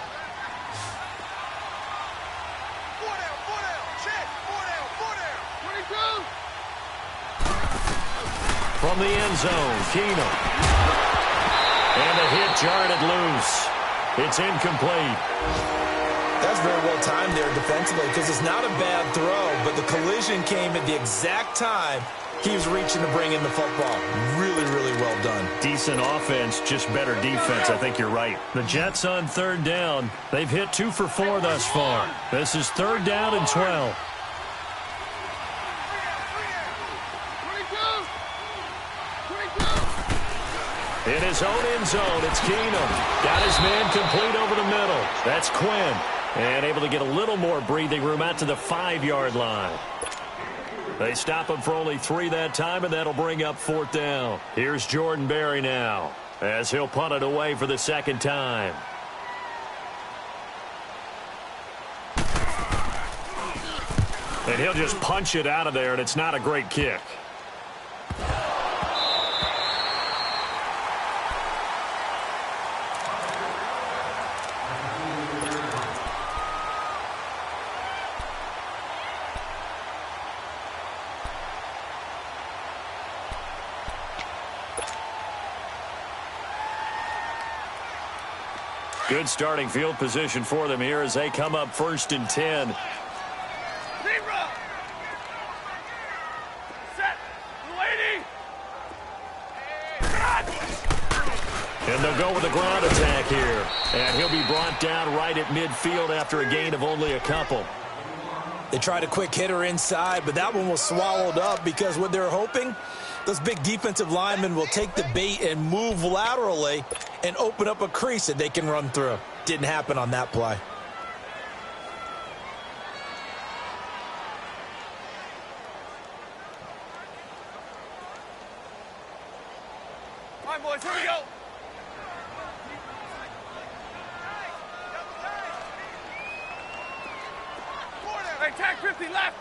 from the end zone. Keenum. And the hit jarred it loose. It's incomplete.
That's very well timed there defensively because it's not a bad throw, but the collision came at the exact time he was reaching to bring in the football. Really, really well done.
Decent offense, just better defense. I think you're right. The Jets on third down. They've hit 2 for 4 thus far. This is third down and 12. In his own end zone, it's Keenum. Got his man complete over the middle. That's Quinn. And able to get a little more breathing room out to the 5-yard line. They stop him for only 3 that time, and that'll bring up fourth down. Here's Jordan Berry now, as he'll punt it away for the second time. And he'll just punch it out of there, and it's not a great kick. Good starting field position for them here as they come up 1st and 10. And they'll go with the ground attack here. And he'll be brought down right at midfield after a gain of only a couple.
They tried a quick hitter inside, but that one was swallowed up because what they're hoping, those big defensive linemen will take the bait and move laterally and open up a crease that they can run through. Didn't happen on that play.
All right, boys, here we go. Hey, tag 50 left.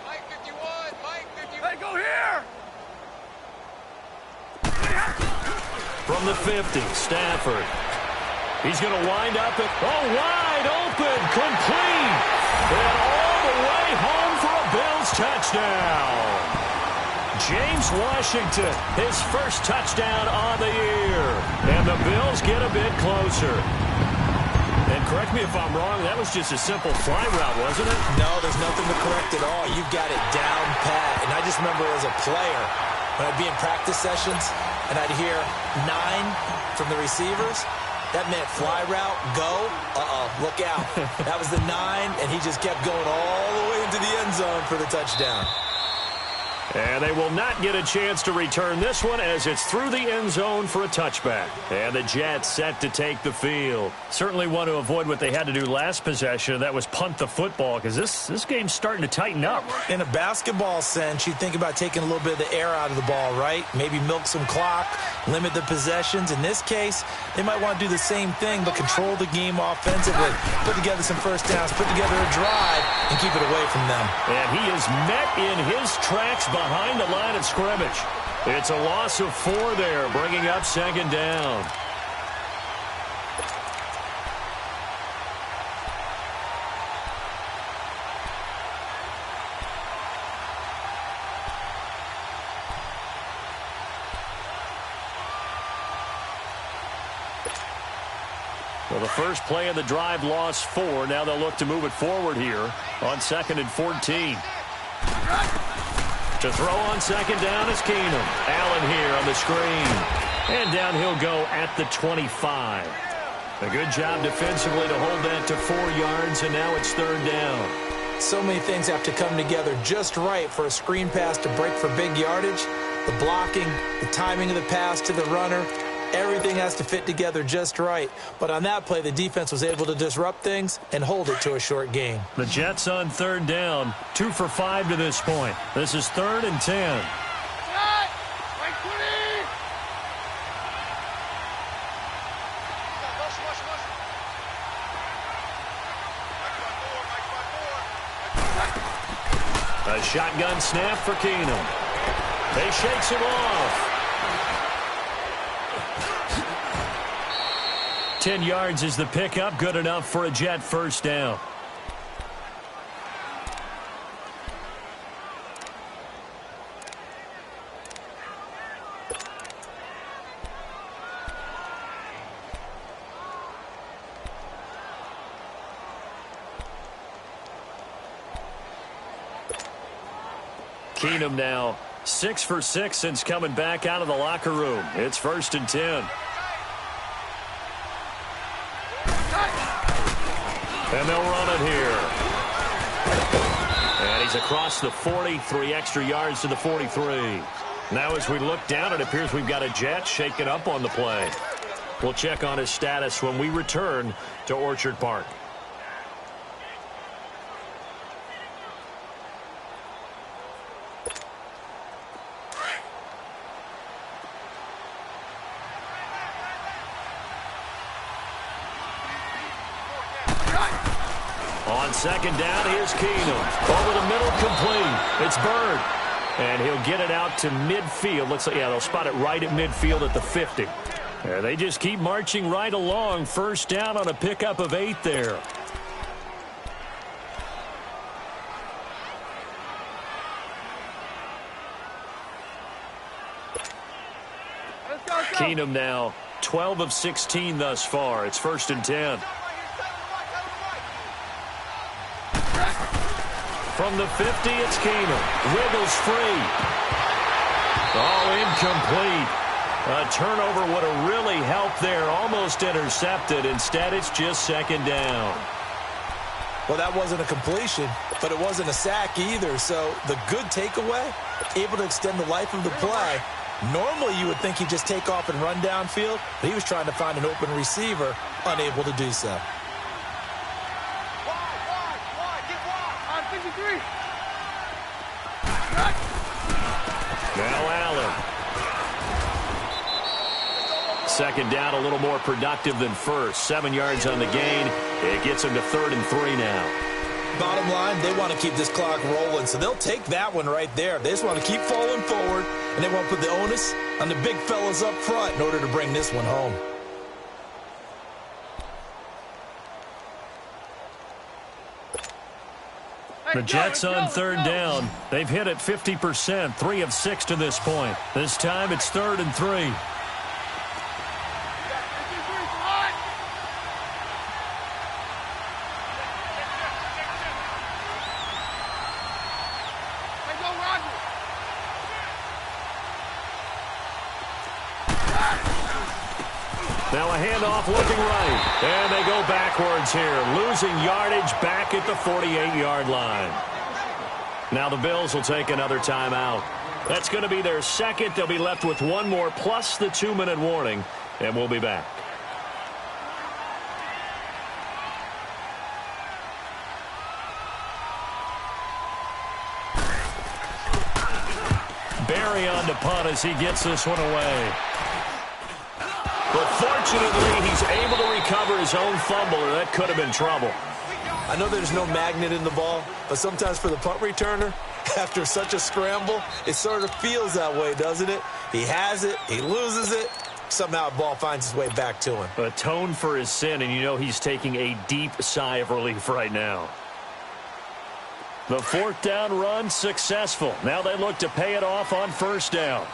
Mike 51, Mike 51. Hey, go here.
From the 50, Stafford. He's going to wind up at, wide open, complete. And all the way home for a Bills touchdown. James Washington, his first touchdown on the year. And the Bills get a bit closer. And correct me if I'm wrong, that was just a simple fly route, wasn't it?
No, there's nothing to correct at all. You've got it down pat. And I just remember as a player, when I'd be in practice sessions and I'd hear 9 from the receivers, that meant fly route, go, look out. That was the 9, and he just kept going all the way into the end zone for the touchdown.
And they will not get a chance to return this one as it's through the end zone for a touchback. And the Jets set to take the field. Certainly want to avoid what they had to do last possession. That was punt the football because this game's starting to tighten up.
In a basketball sense, you think about taking a little bit of the air out of the ball, right? Maybe milk some clock, limit the possessions. In this case, they might want to do the same thing but control the game offensively. Put together some first downs, put together a drive, and keep it away from them.
And he is met in his tracks behind the line of scrimmage. It's a loss of 4 there, bringing up second down. Well, the first play of the drive lost 4. Now they'll look to move it forward here on 2nd and 14. To throw on second down is Keenum. Allen here on the screen. And down he'll go at the 25. A good job defensively to hold that to 4 yards, and now it's third down.
So many things have to come together just right for a screen pass to break for big yardage. The blocking, the timing of the pass to the runner, everything has to fit together just right. But on that play, the defense was able to disrupt things and hold it to a short gain.
The Jets on third down, 2 for 5 to this point. This is 3rd and 10. A shotgun snap for Keenum. He shakes him off. 10 yards is the pickup, good enough for a Jet first down. Keenum now 6 for 6 since coming back out of the locker room. It's 1st and 10. And they'll run it here. And he's across the 40, 3 extra yards to the 43. Now as we look down, it appears we've got a Jet shaken up on the play. We'll check on his status when we return to Orchard Park. On 2nd down, here's Keenum. Over the middle, complete. It's Bird. And he'll get it out to midfield. Looks like, yeah, they'll spot it right at midfield at the 50. And they just keep marching right along. 1st down on a pickup of 8 there. Keenum now 12 of 16 thus far. It's 1st and 10. From the 50, it's Keenum. Wiggles free. Oh, incomplete. A turnover would have really helped there. Almost intercepted. Instead, it's just 2nd down.
Well, that wasn't a completion, but it wasn't a sack either. So the good takeaway, able to extend the life of the play. Normally, you would think he'd just take off and run downfield, but he was trying to find an open receiver, unable to do so.
Now Allen. 2nd down, a little more productive than first. 7 yards on the gain. It gets him to 3rd and 3 now.
Bottom line, they want to keep this clock rolling, so they'll take that one right there. They just want to keep falling forward, and they want to put the onus on the big fellas up front in order to bring this one home.
The Jets on 3rd down. They've hit it 50%, 3 of 6 to this point. This time it's 3rd and 3. Now a handoff looking right. And they go backwards here. Losing yardage back at the 48-yard line. Now the Bills will take another timeout. That's going to be their 2nd. They'll be left with 1 more plus the 2-minute warning. And we'll be back. Barry on to punt as he gets this one away. But fortunately, he's able to recover his own fumble, or that could have been trouble.
I know there's no magnet in the ball, but sometimes for the punt returner, after such a scramble, it sort of feels that way, doesn't it? He has it, he loses it, somehow the ball finds its way back to him.
Atone for his sin, and you know he's taking a deep sigh of relief right now. The 4th down run successful. Now they look to pay it off on 1st down.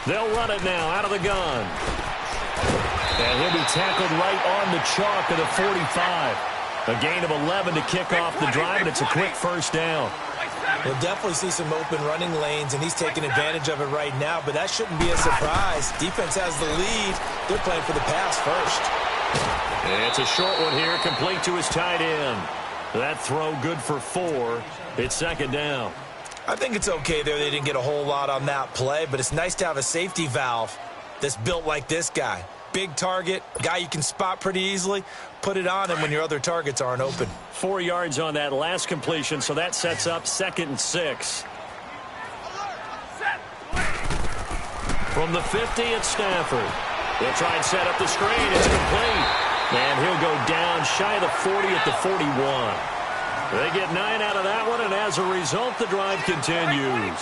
They'll run it now out of the gun. And he'll be tackled right on the chalk of the 45. A gain of 11 to kick off the drive, and it's a quick 1st down.
We'll definitely see some open running lanes, and he's taking advantage of it right now, but that shouldn't be a surprise. Defense has the lead. They're playing for the pass first.
And it's a short one here, complete to his tight end. That throw good for 4. It's 2nd down.
I think it's okay there. They didn't get a whole lot on that play, but it's nice to have a safety valve that's built like this guy. Big target, guy you can spot pretty easily. Put it on him when your other targets aren't open.
4 yards on that last completion, so that sets up 2nd and 6. From the 50, it's Stafford. He'll try and set up the screen. It's complete. And he'll go down shy of the 40 at the 41. They get 9 out of that one, and as a result, the drive continues.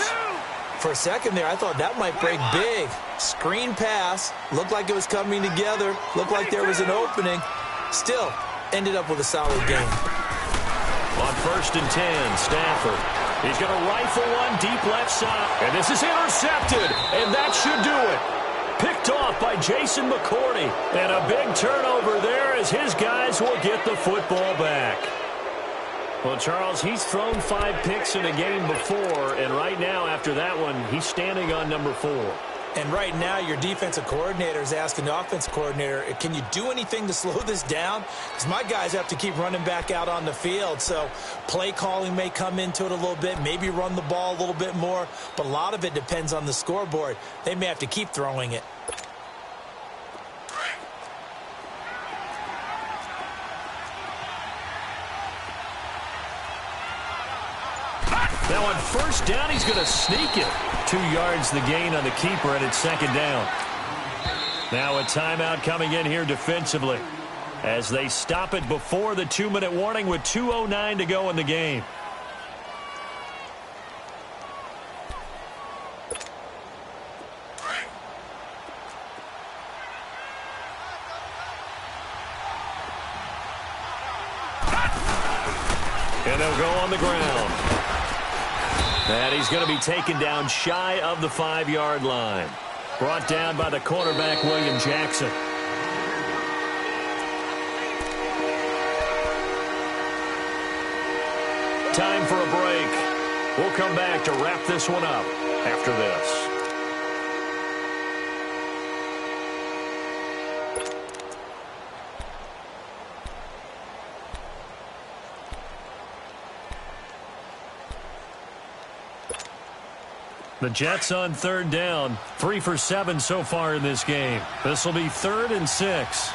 For a second there, I thought that might break big. Screen pass. Looked like it was coming together. Looked like there was an opening. Still, ended up with a solid game.
On 1st and 10, Stafford. He's going to rifle one deep left side. And this is intercepted. And that should do it. Picked off off by Jason McCourty. And a big turnover there as his guys will get the football back. Well, Charles, he's thrown 5 picks in a game before, and right now, after that one, he's standing on number 4.
And right now, your defensive coordinator is asking the offensive coordinator, can you do anything to slow this down? Because my guys have to keep running back out on the field. So play calling may come into it a little bit, maybe run the ball a little bit more. But a lot of it depends on the scoreboard. They may have to keep throwing it.
Now on first down, he's going to sneak it. 2 yards the gain on the keeper, and it's second down. Now a timeout coming in here defensively as they stop it before the 2-minute warning with 2:09 to go in the game. And they'll go on the ground. And he's going to be taken down shy of the 5-yard line. Brought down by the cornerback, William Jackson. Time for a break. We'll come back to wrap this one up after this. The Jets on third down. 3 for 7 so far in this game. This will be 3rd and 6.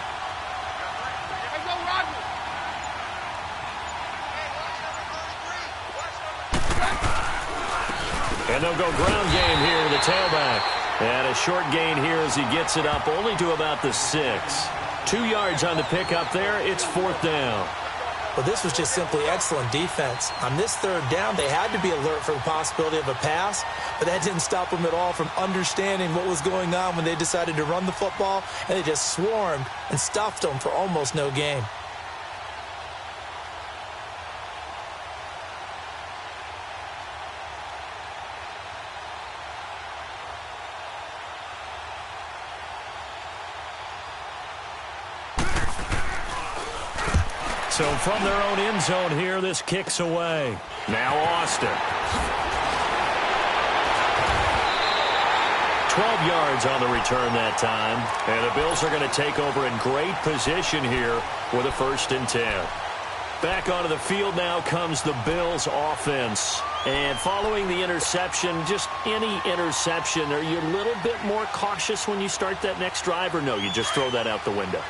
And they'll go ground game here to the tailback. And a short gain here as he gets it up only to about the 6. 2 yards on the pickup there. It's 4th down.
Well, this was just simply excellent defense. On this third down, they had to be alert for the possibility of a pass, but that didn't stop them at all from understanding what was going on when they decided to run the football, and they just swarmed and stuffed them for almost no gain.
So from their own end zone here, this kicks away. Now Austin. 12 yards on the return that time. And the Bills are going to take over in great position here with a 1st and 10. Back onto the field now comes the Bills offense. And following the interception, just any interception, are you a little bit more cautious when you start that next drive, or no, you just throw that out the window?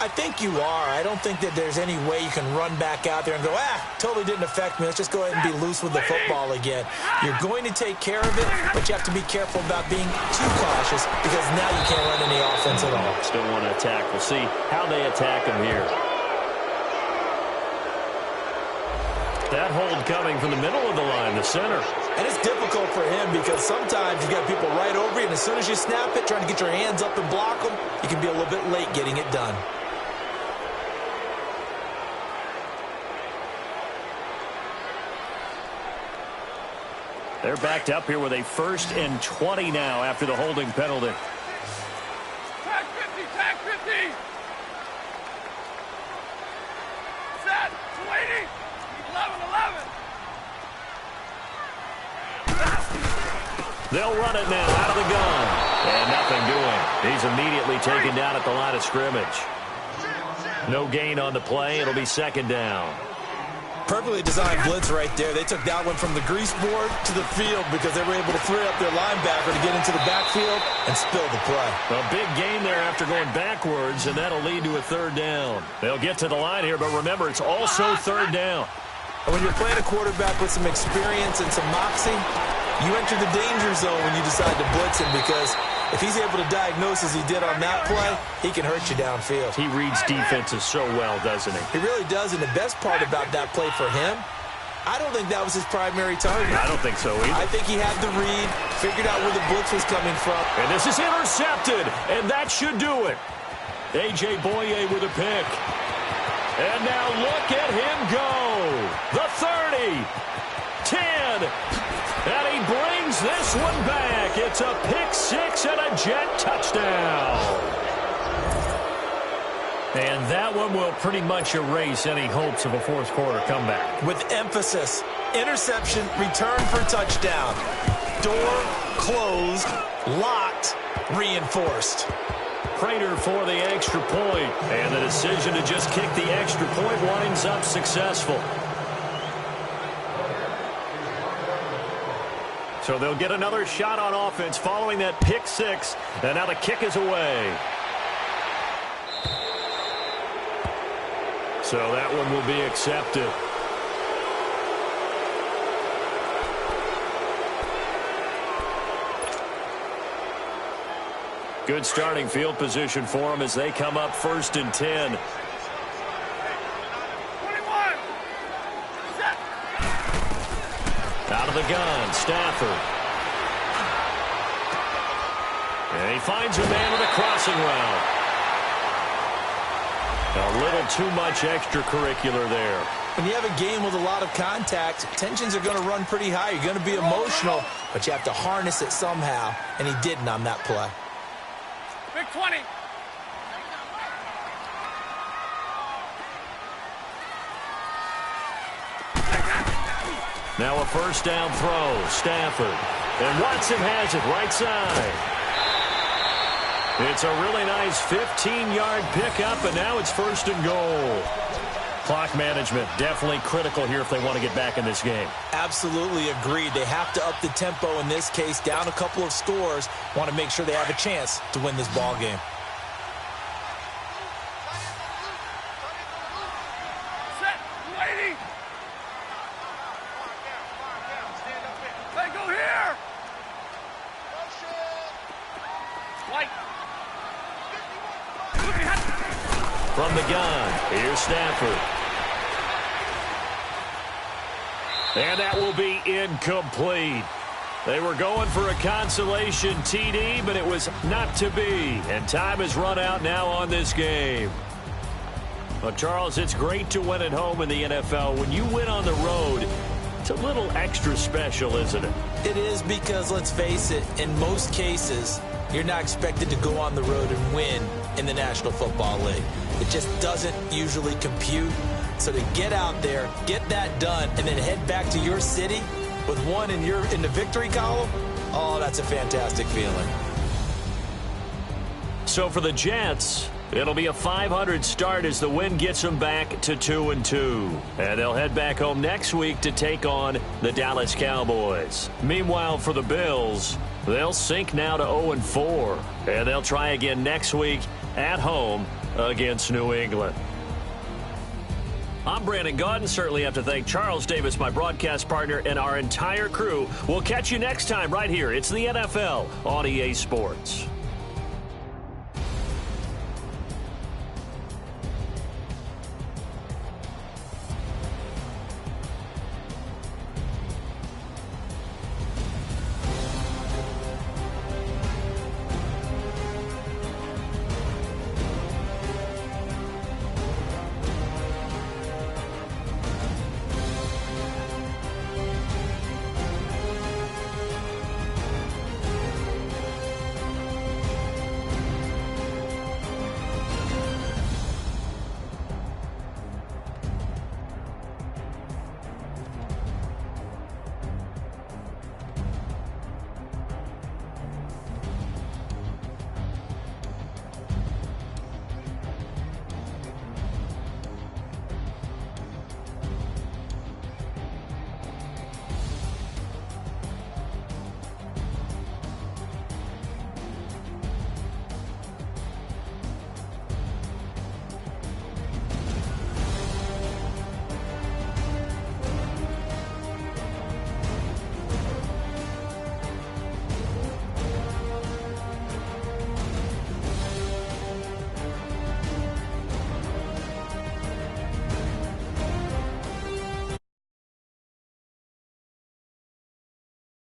I think you are. I don't think that there's any way you can run back out there and go, totally didn't affect me. Let's just go ahead and be loose with the football again. You're going to take care of it, but you have to be careful about being too cautious because now you can't run any offense at all.
Still want to attack. We'll see how they attack him here. That hold coming from the middle of the line, the center.
And it's difficult for him because sometimes you got people right over you, and as soon as you snap it, trying to get your hands up and block them, you can be a little bit late getting it done.
They're backed up here with a 1st and 20 now after the holding penalty.
Tag 50, tag 50. Set, 280, 11-11.
They'll run it now out of the gun. And nothing doing. He's immediately taken down at the line of scrimmage. No gain on the play. It'll be 2nd down.
Perfectly designed blitz right there. They took that one from the grease board to the field because they were able to free up their linebacker to get into the backfield and spill the play.
A big gain there after going backwards, and that'll lead to a 3rd down. They'll get to the line here, but remember, it's also 3rd down.
And when you're playing a quarterback with some experience and some moxie, you enter the danger zone when you decide to blitz him because if he's able to diagnose as he did on that play, he can hurt you downfield.
He reads defenses so well, doesn't he?
He really does, and the best part about that play for him, I don't think that was his primary target.
I don't think so either.
I think he had the read, figured out where the blitz was coming from.
And this is intercepted, and that should do it. A.J. Boye with a pick. And now look at him go. The 30, 10, and he brings this one back. It's a pick 6 and a Jet touchdown. And that one will pretty much erase any hopes of a fourth quarter comeback.
With emphasis, interception, return for touchdown. Door closed, locked, reinforced.
Prater for the extra point, and the decision to just kick the extra point winds up successful. So they'll get another shot on offense following that pick six, and now the kick is away. So that one will be accepted. Good starting field position for them as they come up 1st and 10. Out of the gun, Stafford. And he finds a man with a crossing route. A little too much extracurricular there.
When you have a game with a lot of contact, tensions are going to run pretty high. You're going to be emotional, but you have to harness it somehow, and he didn't on that play.
Big 20.
Now a first down throw, Stafford. And Watson has it right side. It's a really nice 15-yard pickup, and now it's 1st and goal. Clock management definitely critical here if they want to get back in this game.
Absolutely agreed. They have to up the tempo in this case, down a couple of scores. Want to make sure they have a chance to win this ball game.
Set. Lady. Hey, go here. White.
From the gun, here's Stafford. And that will be incomplete. They were going for a consolation TD, but it was not to be. And time has run out now on this game. Well, Charles, it's great to win at home in the NFL. When you win on the road, it's a little extra special, isn't it?
It is because, let's face it, in most cases, you're not expected to go on the road and win in the National Football League. It just doesn't usually compute. So to get out there, get that done, and then head back to your city with one in the victory column, oh, that's a fantastic feeling.
So for the Jets, it'll be a 500 start as the win gets them back to 2-2. And they'll head back home next week to take on the Dallas Cowboys. Meanwhile, for the Bills, they'll sink now to 0-4. And they'll try again next week at home against New England. I'm Brandon Gaudin. Certainly have to thank Charles Davis, my broadcast partner, and our entire crew. We'll catch you next time right here. It's the NFL on EA Sports.